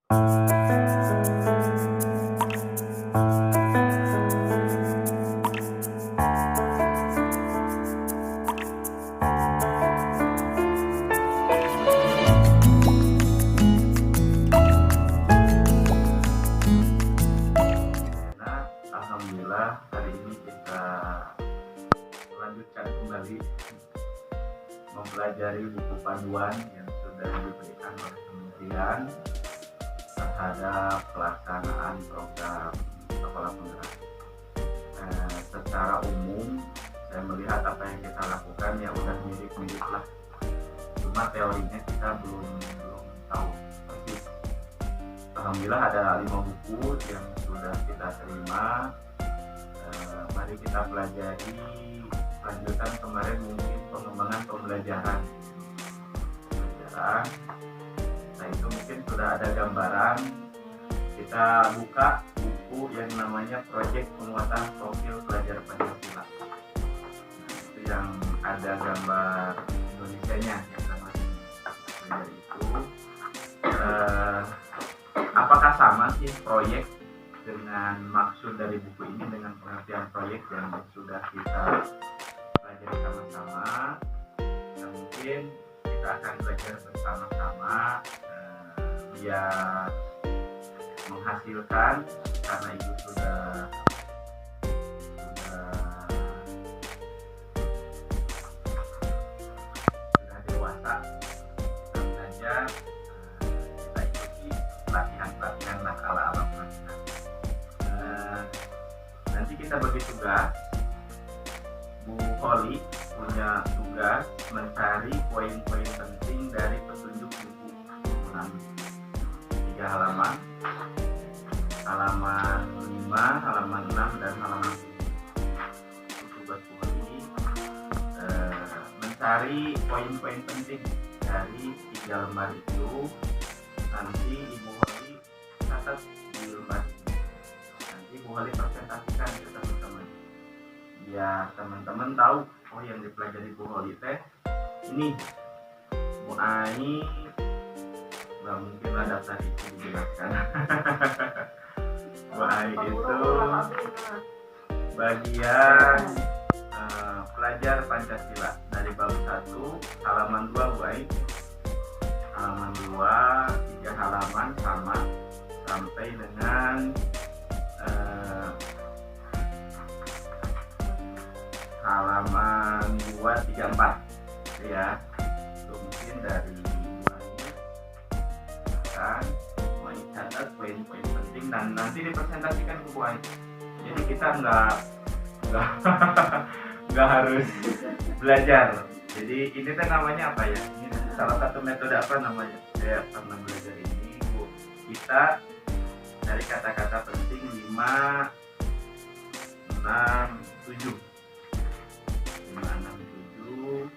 Alhamdulillah hari ini kita melanjutkan kembali mempelajari buku panduan yang sudah diberikan oleh kementerian terhadap pelaksanaan program sekolah penggerak. Secara umum saya melihat apa yang kita lakukan ya udah mirip-mirip lah, cuma teorinya kita belum tahu persis. Alhamdulillah ada 5 buku yang sudah kita terima. Mari kita pelajari lanjutan kemarin mungkin pengembangan pembelajaran. Nah itu mungkin sudah ada gambaran. Kita buka buku yang namanya Proyek Penguatan Profil Pelajar Pancasila. Nah, itu yang ada gambar Indonesianya yang namanya itu. Apakah sama sih proyek dengan maksud dari buku ini dengan pengertian proyek yang sudah kita pelajari sama-sama? Ya, mungkin kita akan belajar bersama-sama biar menghasilkan, karena itu sudah dewasa, kita belajar, kita ikuti pelatihan lah ala-ala pelatihan. Nanti kita bagi tugas. Bu Holly punya tugas mencari poin-poin penting dari petunjuk buku. 3 halaman, halaman 5, halaman 6, dan halaman 7. Itu tugas Bu Holly, mencari poin-poin penting dari 3 lembar itu. Nanti Ibu Holly catat di lembar ini. Nanti Bu Holly presentasikan ke teman-teman, biar teman-teman tahu, oh yang dipelajari Bu Holly teh ini. Bu Ai nggak mungkin ada tadi dijelaskan. Bu Ai itu bagian pelajar Pancasila dari bab 1 halaman 2 Bu Ai. Halaman 2 3 halaman sama sampai dengan halaman 2, 3, 4 ya. Itu mungkin dari mulainya akan mencatat poin-poin penting dan nanti dipresentasikan ke Bu Ai. Jadi kita nggak harus belajar. Jadi ini tuh namanya apa ya? Ini salah satu metode apa namanya? Saya pernah belajar ini, Bu. Kita dari kata-kata penting 5, 6, 7. 5, 6, 7.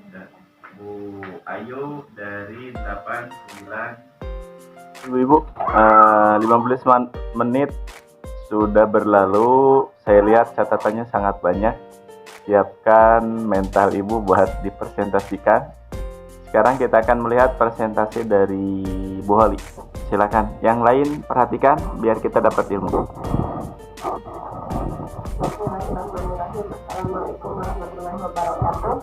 Dan Bu Ayu dari 8, 9. Ibu-ibu, 15 menit sudah berlalu. Saya lihat catatannya sangat banyak. Siapkan mental ibu buat dipresentasikan. Sekarang kita akan melihat presentasi dari Bu Holly. Silakan. Yang lain perhatikan biar kita dapat ilmu. Assalamualaikum warahmatullahi wabarakatuh.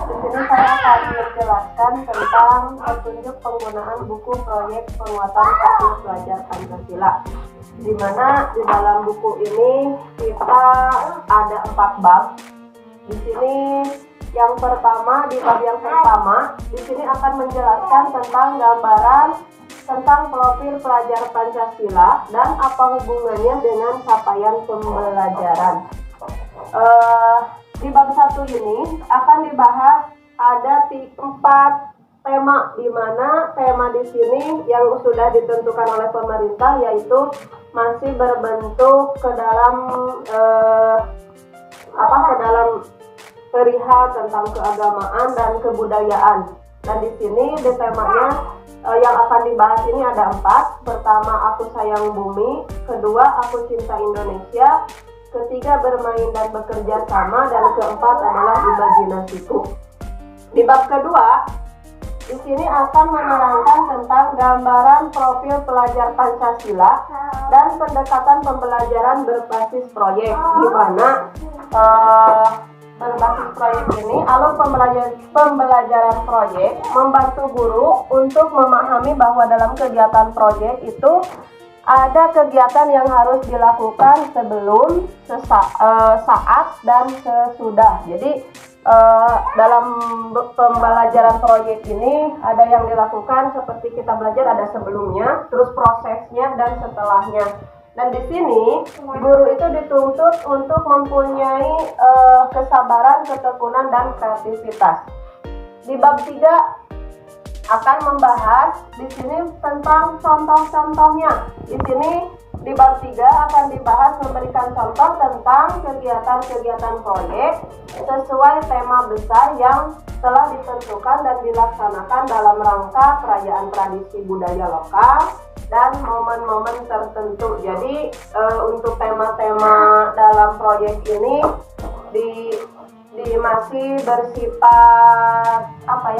Di sini saya akan menjelaskan tentang petunjuk penggunaan buku Proyek Penguatan Profil Pelajar Pancasila. Di mana di dalam buku ini kita ada 4 bab. Di sini yang pertama, di bab yang pertama, di sini akan menjelaskan tentang gambaran tentang profil pelajar Pancasila dan apa hubungannya dengan capaian pembelajaran. Di bab 1 ini akan dibahas ada 4 tema, di mana tema di sini yang sudah ditentukan oleh pemerintah yaitu masih berbentuk ke dalam perihal tentang keagamaan dan kebudayaan. Dan di sini di temanya yang akan dibahas ini ada 4. Pertama, aku sayang bumi. Kedua, aku cinta Indonesia. Ketiga, bermain dan bekerja sama. Dan keempat adalah imajinasiku. Di bab kedua Di sini akan menerangkan tentang gambaran profil pelajar Pancasila dan pendekatan pembelajaran berbasis proyek, di mana berbasis proyek ini alur pembelajaran proyek membantu guru untuk memahami bahwa dalam kegiatan proyek itu ada kegiatan yang harus dilakukan sebelum, saat, dan sesudah. Jadi dalam pembelajaran proyek ini ada yang dilakukan seperti kita belajar ada sebelumnya, terus prosesnya, dan setelahnya. Dan di sini guru itu dituntut untuk mempunyai kesabaran, ketekunan, dan kreativitas. Di bab 3 akan membahas di sini tentang contoh-contohnya. Di sini di bab 3 akan dibahas memberikan contoh tentang kegiatan-kegiatan proyek sesuai tema besar yang telah ditentukan dan dilaksanakan dalam rangka perayaan tradisi budaya lokal dan momen-momen tertentu. Jadi untuk tema-tema dalam proyek ini masih bersifat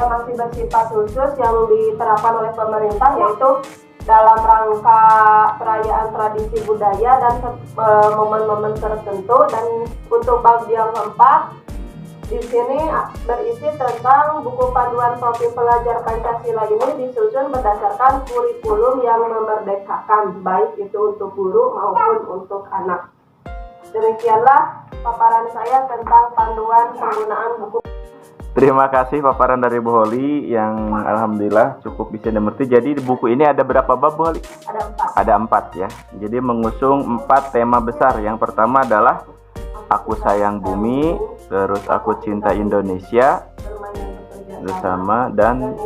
masih bersifat khusus yang diterapkan oleh pemerintah, yaitu dalam rangka perayaan tradisi budaya dan momen-momen tertentu. Dan untuk bab yang keempat di sini berisi tentang buku panduan profil pelajar Pancasila ini disusun berdasarkan kurikulum yang memerdekakan, baik itu untuk guru maupun untuk anak. Demikianlah paparan saya tentang panduan penggunaan buku. Terima kasih paparan dari Bu Holi yang alhamdulillah cukup bisa dimengerti. Jadi di buku ini ada berapa bab, Bu Holi? Ada 4 4. ya. Jadi mengusung 4 tema besar. Yang pertama adalah Aku Sayang Bumi, terus Aku Cinta Indonesia bersama, dan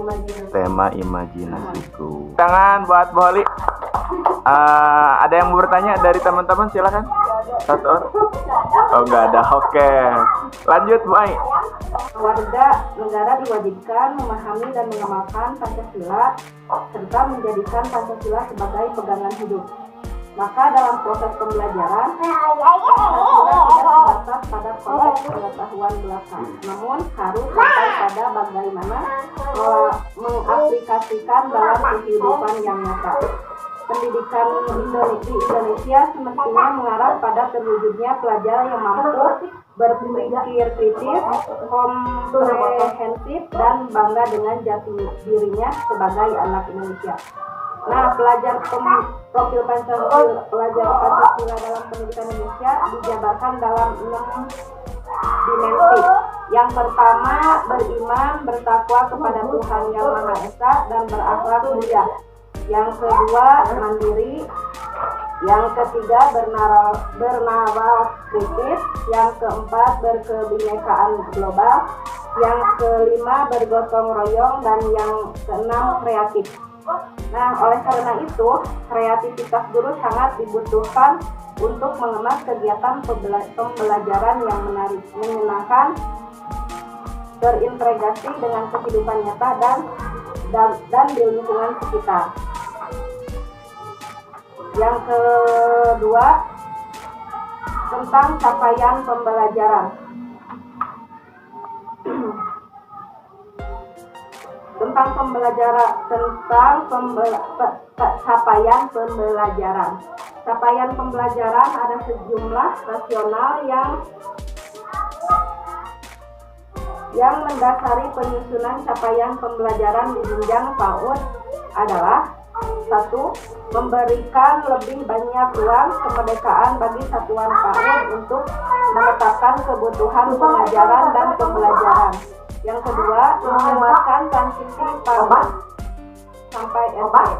tema imajinasiku. Tangan buat Bu Holi. Ada yang mau bertanya dari teman-teman, silakan. Satu orang. Oh, nggak ada. Oke. Lanjut, Bu Ai. Warga negara diwajibkan memahami dan mengamalkan Pancasila serta menjadikan Pancasila sebagai pegangan hidup. Maka dalam proses pembelajaran, Pancasila tidak terbatas pada konteks pengetahuan belaka, namun harus sampai pada bagaimana mengaplikasikan dalam kehidupan yang nyata. Pendidikan di Indonesia semestinya mengarah pada terwujudnya pelajar yang mampu berpikir kritis, komprehensif, dan bangga dengan jati dirinya sebagai anak Indonesia. Nah, profil Pancasila dalam pendidikan Indonesia dijabarkan dalam 6 dimensi. Yang pertama, beriman, bertakwa kepada Tuhan Yang Maha Esa dan berakhlak mulia. Yang kedua, mandiri. Yang ketiga, bernalar kritis. Yang keempat, berkebinekaan global. Yang kelima, bergotong royong. Dan yang keenam, kreatif. Nah, oleh karena itu, kreativitas guru sangat dibutuhkan untuk mengemas kegiatan pembelajaran yang menarik, menyenangkan, terintegrasi dengan kehidupan nyata dan di lingkungan sekitar. Yang kedua, tentang capaian pembelajaran. Capaian pembelajaran. Capaian pembelajaran ada sejumlah nasional yang mendasari penyusunan capaian pembelajaran di jenjang PAUD adalah: 1. Memberikan lebih banyak ruang kemerdekaan bagi satuan PAUD untuk menetapkan kebutuhan pengajaran dan pembelajaran. Yang kedua, menguatkan transisi PAUD sampai SD.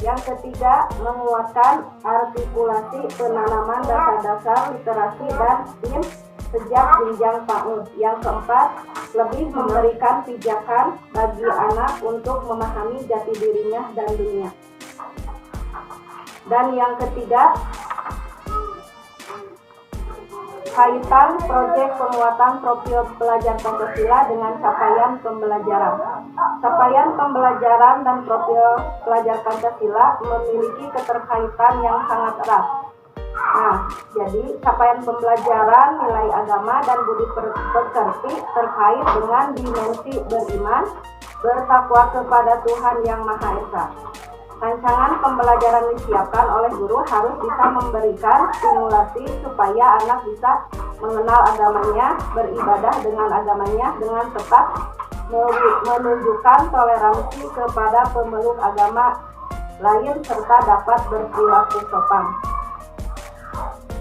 Yang ketiga, menguatkan artikulasi penanaman dasar-dasar literasi dan STEM sejak jenjang PAUD. Yang keempat, lebih memberikan pijakan bagi anak untuk memahami jati dirinya dan dunia. Dan yang ketiga, kaitan proyek penguatan profil pelajar Pancasila dengan capaian pembelajaran. Capaian pembelajaran dan profil pelajar Pancasila memiliki keterkaitan yang sangat erat. Nah, jadi capaian pembelajaran nilai agama dan budi pekerti terkait dengan dimensi beriman, bertakwa kepada Tuhan Yang Maha Esa. Rancangan pembelajaran disiapkan oleh guru harus bisa memberikan stimulasi supaya anak bisa mengenal agamanya, beribadah dengan agamanya dengan tepat, menunjukkan toleransi kepada pemeluk agama lain serta dapat berperilaku sopan.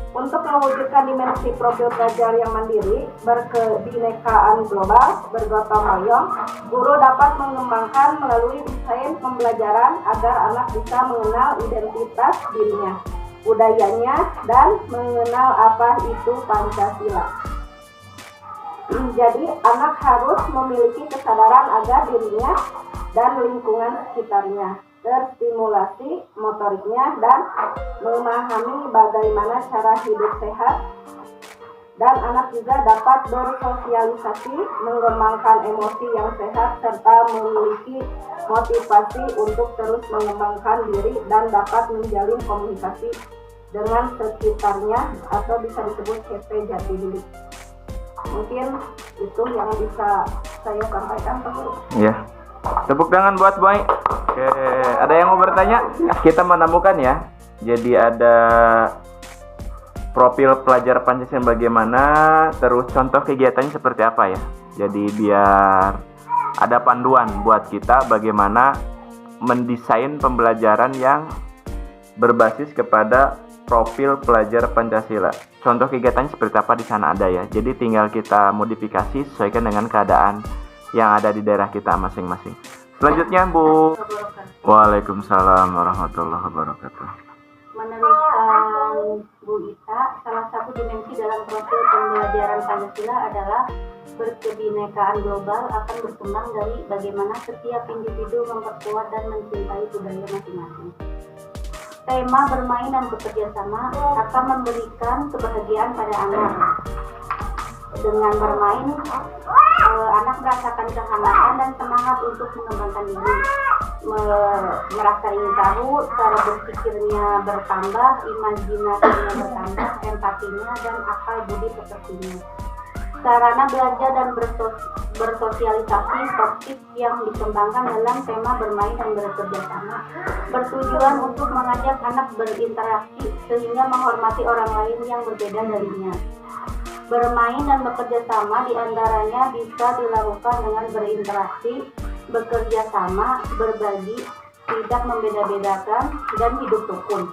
Untuk mewujudkan dimensi profil pelajar yang mandiri, berkebinekaan global, bergotong royong, guru dapat mengembangkan melalui desain pembelajaran agar anak bisa mengenal identitas dirinya, budayanya, dan mengenal apa itu Pancasila. Jadi, anak harus memiliki kesadaran agar dirinya dan lingkungan sekitarnya terstimulasi motoriknya dan memahami bagaimana cara hidup sehat, dan anak juga dapat bersosialisasi, mengembangkan emosi yang sehat, serta memiliki motivasi untuk terus mengembangkan diri dan dapat menjalin komunikasi dengan sekitarnya atau bisa disebut CP jati diri. Mungkin itu yang bisa saya sampaikan, Pak Guru. Iya. Tepuk tangan buat Boy. Oke, ada yang mau bertanya? Kita menemukan ya. Jadi ada profil pelajar Pancasila bagaimana, terus contoh kegiatannya seperti apa ya. Jadi biar ada panduan buat kita bagaimana mendesain pembelajaran yang berbasis kepada profil pelajar Pancasila. Contoh kegiatannya seperti apa di sana ada ya. Jadi tinggal kita modifikasi sesuaikan dengan keadaan yang ada di daerah kita masing-masing. Selanjutnya Bu. Waalaikumsalam warahmatullahi wabarakatuh. Menurut Bu Ita, salah satu dimensi dalam profil pembelajaran Pancasila adalah berkebinekaan global akan berkembang dari bagaimana setiap individu memperkuat dan mencintai budaya masing-masing. Tema bermain dan bekerja sama akan memberikan kebahagiaan pada anak. Dengan bermain, anak merasakan kehangatan dan semangat untuk mengembangkan diri, merasa ingin tahu, cara berpikirnya bertambah, imajinasinya bertambah, empatinya dan akal budi pekertinya. Sarana belajar dan bersosialisasi sosial yang dikembangkan dalam tema bermain dan bekerja sama bertujuan untuk mengajak anak berinteraksi sehingga menghormati orang lain yang berbeda darinya. Bermain dan bekerja sama diantaranya bisa dilakukan dengan berinteraksi, bekerja sama, berbagi, tidak membeda-bedakan, dan hidup rukun.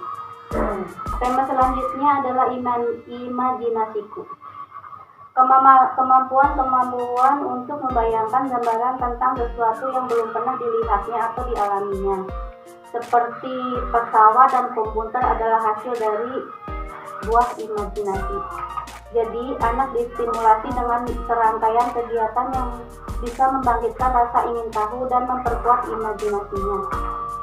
Tema selanjutnya adalah imajinasiku. Kemampuan untuk membayangkan gambaran tentang sesuatu yang belum pernah dilihatnya atau dialaminya. Seperti pesawat dan komputer adalah hasil dari buah imajinasi. Jadi, anak distimulasi dengan serangkaian kegiatan yang bisa membangkitkan rasa ingin tahu dan memperkuat imajinasinya.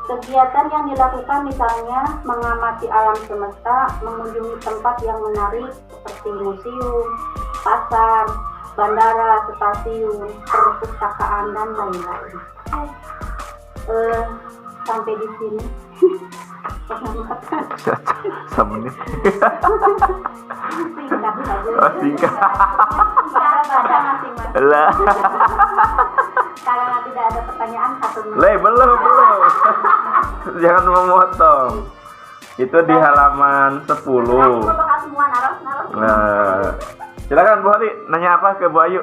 Kegiatan yang dilakukan misalnya mengamati alam semesta, mengunjungi tempat yang menarik seperti museum, pasar, bandara, stasiun, perpustakaan, dan lain-lain. Sampai di sini. Semenit. Singkat saja. Oh, singkat. Cara baca masing-masing. Lah. Kalau tidak ada pertanyaan 1 menit. Belum. Jangan memotong. Itu di halaman 10. Semua naros. Nah, silakan Bu Holi, nanya apa ke Bu Ayu?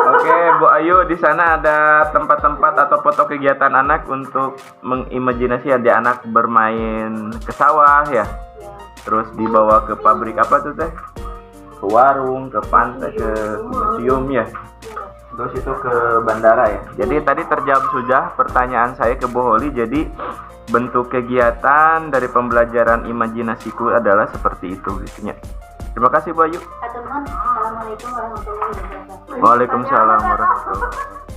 Oke, Bu Ayu, di sana ada tempat-tempat atau foto kegiatan anak untuk mengimajinasi ada anak bermain ke sawah ya. Terus dibawa ke pabrik apa tuh teh? Ke warung, ke pantai, ke museum ya. Terus itu ke bandara ya. Jadi tadi terjawab sudah pertanyaan saya ke Bu Holi. Jadi bentuk kegiatan dari pembelajaran imajinasiku adalah seperti itu gitu ya. Terima kasih Bu Ayu. Assalamualaikum warahmatullahi wabarakatuh. Waalaikumsalam warahmatullahi wabarakatuh.